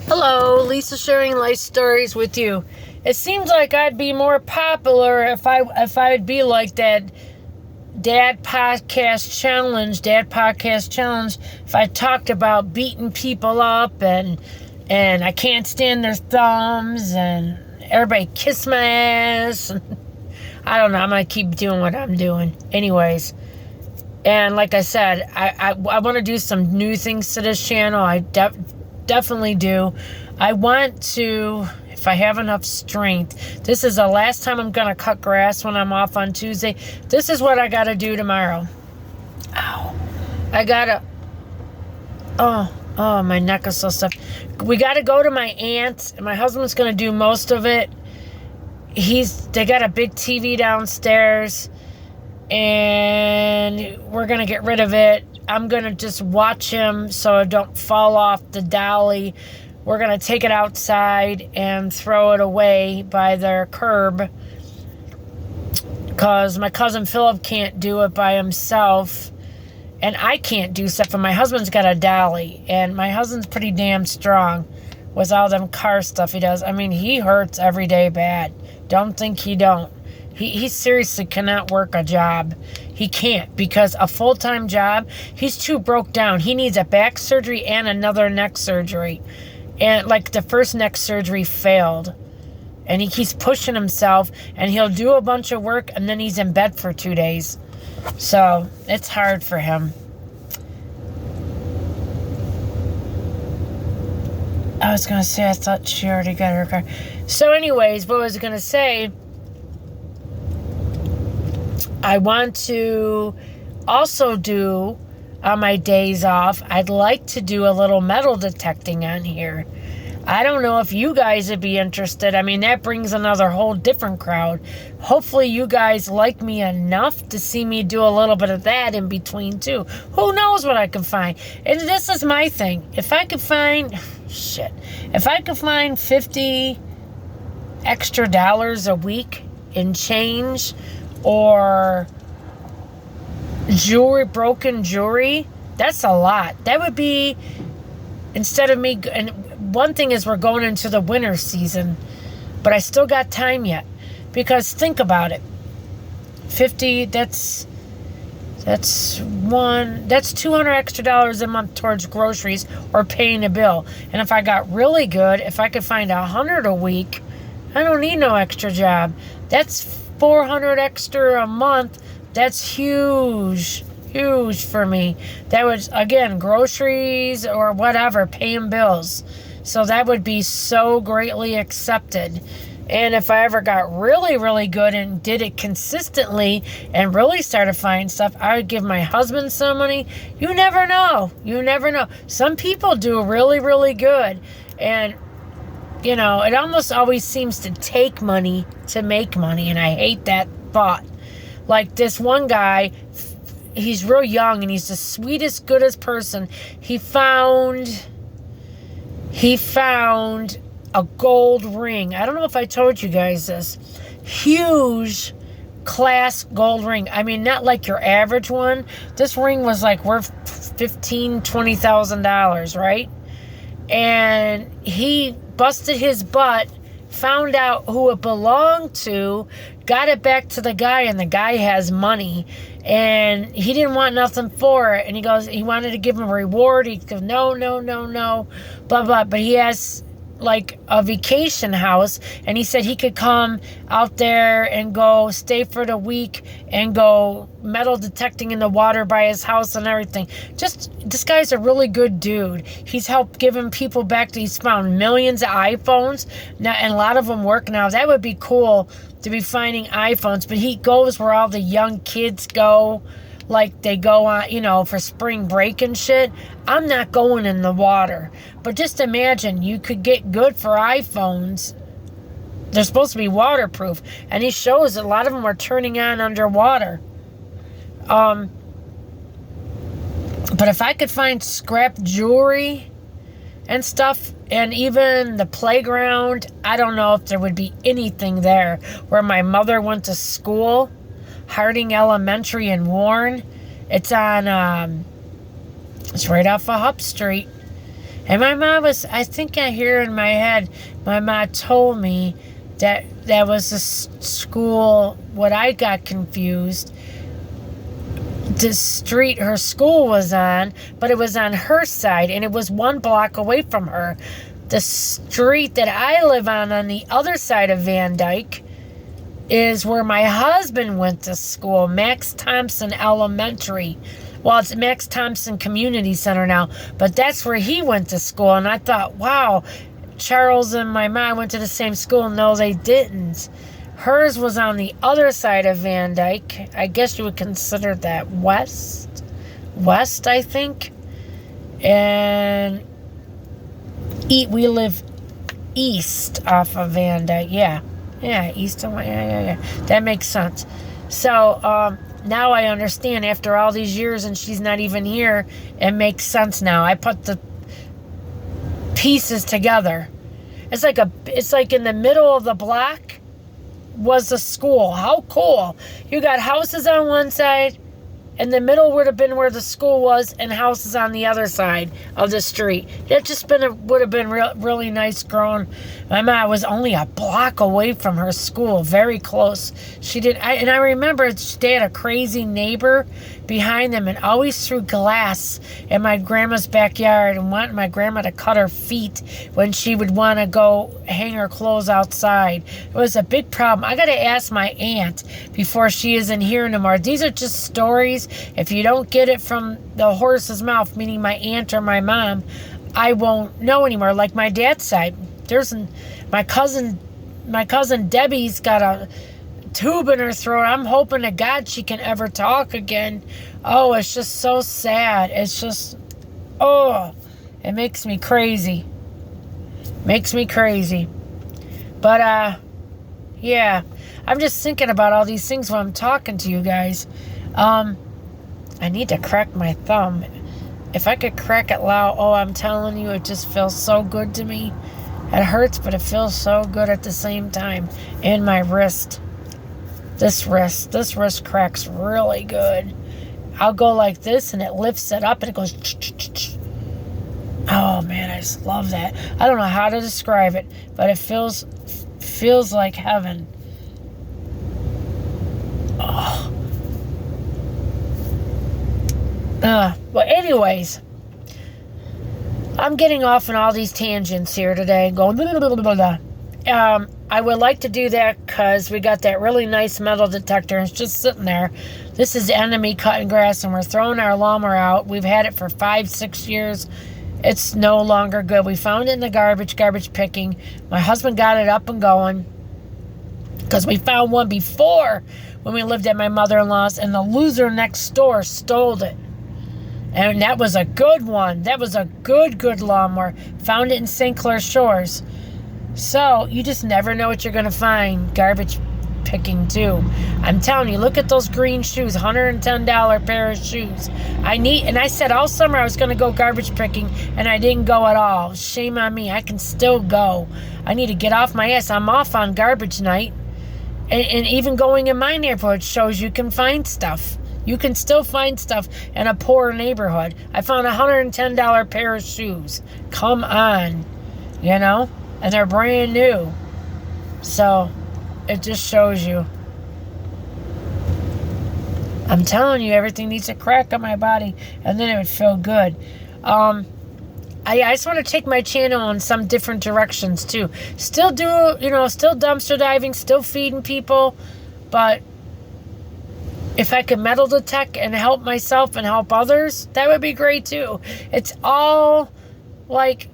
Hello, Lisa sharing life stories with you. It seems like I'd be more popular if I'd be like that Dad Podcast Challenge, if I talked about beating people up and I can't stand their thumbs and everybody kiss my ass. I don't know, I'm going to keep doing what I'm doing. Anyways, and like I said, I want to do some new things to this channel. I definitely do. I want to, if I have enough strength, this is the last time I'm going to cut grass when I'm off on Tuesday. This is what I got to do tomorrow. Ow. I got to, oh, my neck is so stiff. We got to go to my aunt's, and my husband's going to do most of it. They got a big TV downstairs, and we're going to get rid of it. I'm going to just watch him so I don't fall off the dolly. We're going to take it outside and throw it away by their curb because my cousin Philip can't do it by himself, and I can't do stuff. And my husband's got a dolly, and my husband's pretty damn strong with all them car stuff he does. I mean, he hurts every day bad. Don't think he don't. He seriously cannot work a job. He can't, because a full-time job, he's too broke down. He needs a back surgery and another neck surgery. And like the first neck surgery failed. And he keeps pushing himself, and he'll do a bunch of work, and then he's in bed for 2 days. So it's hard for him. I was going to say, I thought she already got her car. So anyways, what I was going to say, I want to also do, on my days off, I'd like to do a little metal detecting on here. I don't know if you guys would be interested. I mean, that brings another whole different crowd. Hopefully you guys like me enough to see me do a little bit of that in between too. Who knows what I can find? And this is my thing. If I could find, if I could find $50 extra a week in change, or broken jewelry, that's a lot. That would be, instead of me, and one thing is we're going into the winter season, but I still got time yet, because think about it, 50, that's $200 extra a month towards groceries or paying a bill. And if I got really good, if I could find $100 a week, I don't need no extra job. That's $400 extra a month. That's huge for me. That was, again, groceries or whatever, paying bills. So that would be so greatly accepted. And if I ever got really, really good and did it consistently and really started finding stuff, I would give my husband some money. You never know. You never know. Some people do really, really good. And you know, it almost always seems to take money to make money, and I hate that thought. Like this one guy, he's real young, and he's the sweetest, goodest person. He found a gold ring. I don't know if I told you guys this. Huge class gold ring. I mean, not like your average one. This ring was like worth $20,000, right? And he busted his butt, found out who it belonged to, got it back to the guy, and the guy has money, and he didn't want nothing for it, and he wanted to give him a reward. He goes, no, blah, blah, but he has like a vacation house, and he said he could come out there and go stay for the week and go metal detecting in the water by his house and everything. Just, this guy's a really good dude. He's helped giving people back. He's found millions of iPhones now, and a lot of them work now. That would be cool to be finding iPhones, but he goes where all the young kids go, like they go on, you know, for spring break and shit. I'm not going in the water. But just imagine, you could get good for iPhones. They're supposed to be waterproof. And he shows a lot of them are turning on underwater. But if I could find scrap jewelry and stuff, and even the playground, I don't know if there would be anything there. Where my mother went to school, Harding Elementary in Warren. It's on, it's right off of Hupp Street. And my mom was, I think I hear in my head, my mom told me that was the school, what I got confused, the street her school was on, but it was on her side, and it was 1 block away from her. The street that I live on the other side of Van Dyke, is where my husband went to school, Max Thompson Elementary. Well, it's Max Thompson Community Center now, but that's where he went to school. And I thought, wow, Charles and my mom went to the same school. No, they didn't. Hers was on the other side of Van Dyke. I guess you would consider that west, I think. And we live east off of Van Dyke. Yeah, east of, yeah. That makes sense. So, now I understand after all these years and she's not even here, it makes sense now. I put the pieces together. It's like in the middle of the block was the school. How cool. You got houses on one side, and the middle would have been where the school was, and houses on the other side of the street. It just would have been really nice growing. My mom was only a block away from her school, very close. I remember they had a crazy neighbor behind them, and always threw glass in my grandma's backyard and wanted my grandma to cut her feet when she would want to go hang her clothes outside. It was a big problem. I got to ask my aunt before she isn't here anymore. These are just stories. If you don't get it from the horse's mouth, meaning my aunt or my mom, I won't know anymore. Like my dad's side, there's my cousin Debbie's got a tube in her throat. I'm hoping to God she can ever talk again. Oh, it's just so sad. It's just, it makes me crazy. But, yeah, I'm just thinking about all these things while I'm talking to you guys. I need to crack my thumb. If I could crack it loud, I'm telling you, it just feels so good to me. It hurts, but it feels so good at the same time. And my wrist. This wrist cracks really good. I'll go like this, and it lifts it up, and it goes... Oh, man, I just love that. I don't know how to describe it, but it feels like heaven. Oh. But anyways, I'm getting off on all these tangents here today, going blah, blah, blah, blah. I would like to do that because we got that really nice metal detector, and it's just sitting there. This is enemy cutting grass, and we're throwing our lawnmower out. We've had it for 5-6 years. It's no longer good. We found it in the garbage picking. My husband got it up and going because we found one before when we lived at my mother-in-law's, and the loser next door stole it. And that was a good one. That was a good lawnmower. Found it in St. Clair Shores. So, you just never know what you're going to find garbage picking, too. I'm telling you, look at those green shoes. $110 pair of shoes. And I said all summer I was going to go garbage picking, and I didn't go at all. Shame on me. I can still go. I need to get off my ass. I'm off on garbage night. And even going in my neighborhood shows you can find stuff. You can still find stuff in a poor neighborhood. I found a $110 pair of shoes. Come on. You know? And they're brand new. So, it just shows you. I'm telling you, everything needs a crack on my body. And then it would feel good. I just want to take my channel in some different directions, too. Still still dumpster diving, still feeding people. But if I could metal detect and help myself and help others, that would be great too. It's all like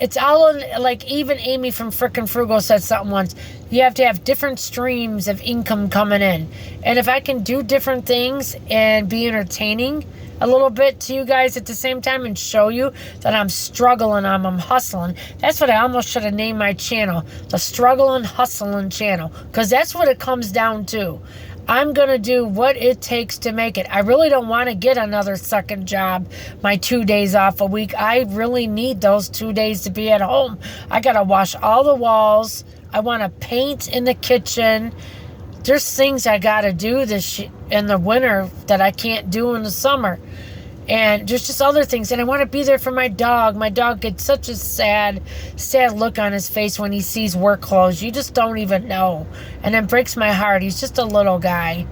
even Amy from Frickin' Frugal said something once. You have to have different streams of income coming in. And if I can do different things and be entertaining a little bit to you guys at the same time and show you that I'm struggling, I'm hustling. That's what I almost should have named my channel. The Struggling Hustling Channel. Because that's what it comes down to. I'm going to do what it takes to make it. I really don't want to get another second job, my 2 days off a week. I really need those 2 days to be at home. I got to wash all the walls. I want to paint in the kitchen. There's things I got to do in the winter that I can't do in the summer. And there's just other things. And I want to be there for my dog. My dog gets such a sad look on his face when he sees work clothes. You just don't even know. And it breaks my heart. He's just a little guy.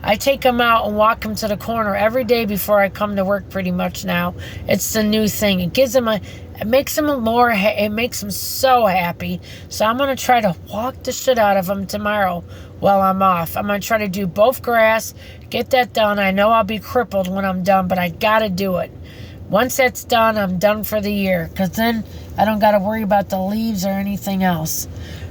I take him out and walk him to the corner every day before I come to work pretty much now. It's the new thing. It gives him it makes him it makes him so happy. So I'm going to try to walk the shit out of him tomorrow while I'm off. I'm going to try to do both grass, get that done. I know I'll be crippled when I'm done, but I got to do it. Once that's done, I'm done for the year, because then I don't got to worry about the leaves or anything else.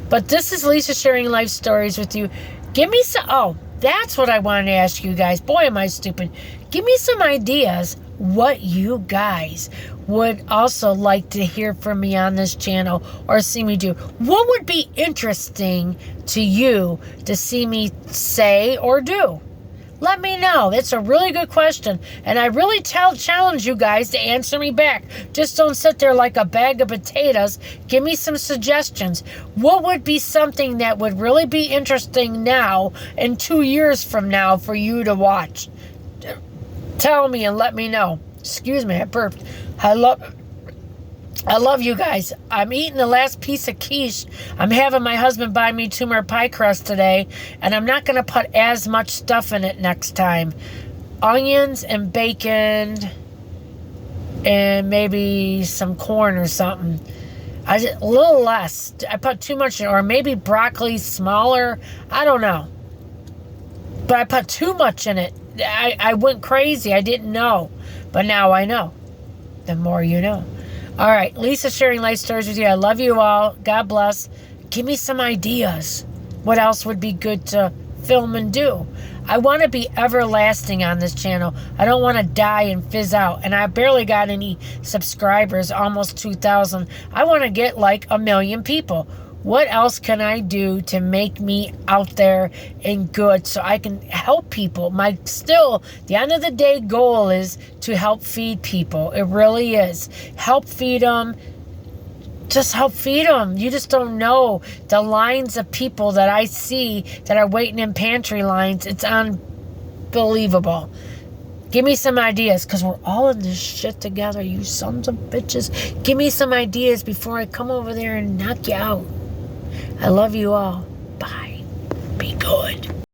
But this is Lisa sharing life stories with you. Give me some... That's what I wanted to ask you guys. Boy, am I stupid. Give me some ideas what you guys would also like to hear from me on this channel or see me do. What would be interesting to you to see me say or do? Let me know. It's a really good question. And I really challenge you guys to answer me back. Just don't sit there like a bag of potatoes. Give me some suggestions. What would be something that would really be interesting now and 2 years from now for you to watch? Tell me and let me know. Excuse me, I burped. I love you guys. I'm eating the last piece of quiche. I'm having my husband buy me 2 more pie crusts today, and I'm not going to put as much stuff in it next time. Onions and bacon and maybe some corn or something. A little less. I put too much in, or maybe broccoli smaller. I don't know. But I put too much in it. I went crazy. I didn't know. But now I know. The more you know. All right, Lisa sharing life stories with you. I love you all. God bless. Give me some ideas. What else would be good to film and do? I want to be everlasting on this channel. I don't want to die and fizz out. And I barely got any subscribers, almost 2,000. I want to get like 1 million people. What else can I do to make me out there and good so I can help people? The end of the day goal is to help feed people. It really is. Help feed them. Just help feed them. You just don't know the lines of people that I see that are waiting in pantry lines. It's unbelievable. Give me some ideas, because we're all in this shit together, you sons of bitches. Give me some ideas before I come over there and knock you out. I love you all. Bye. Be good.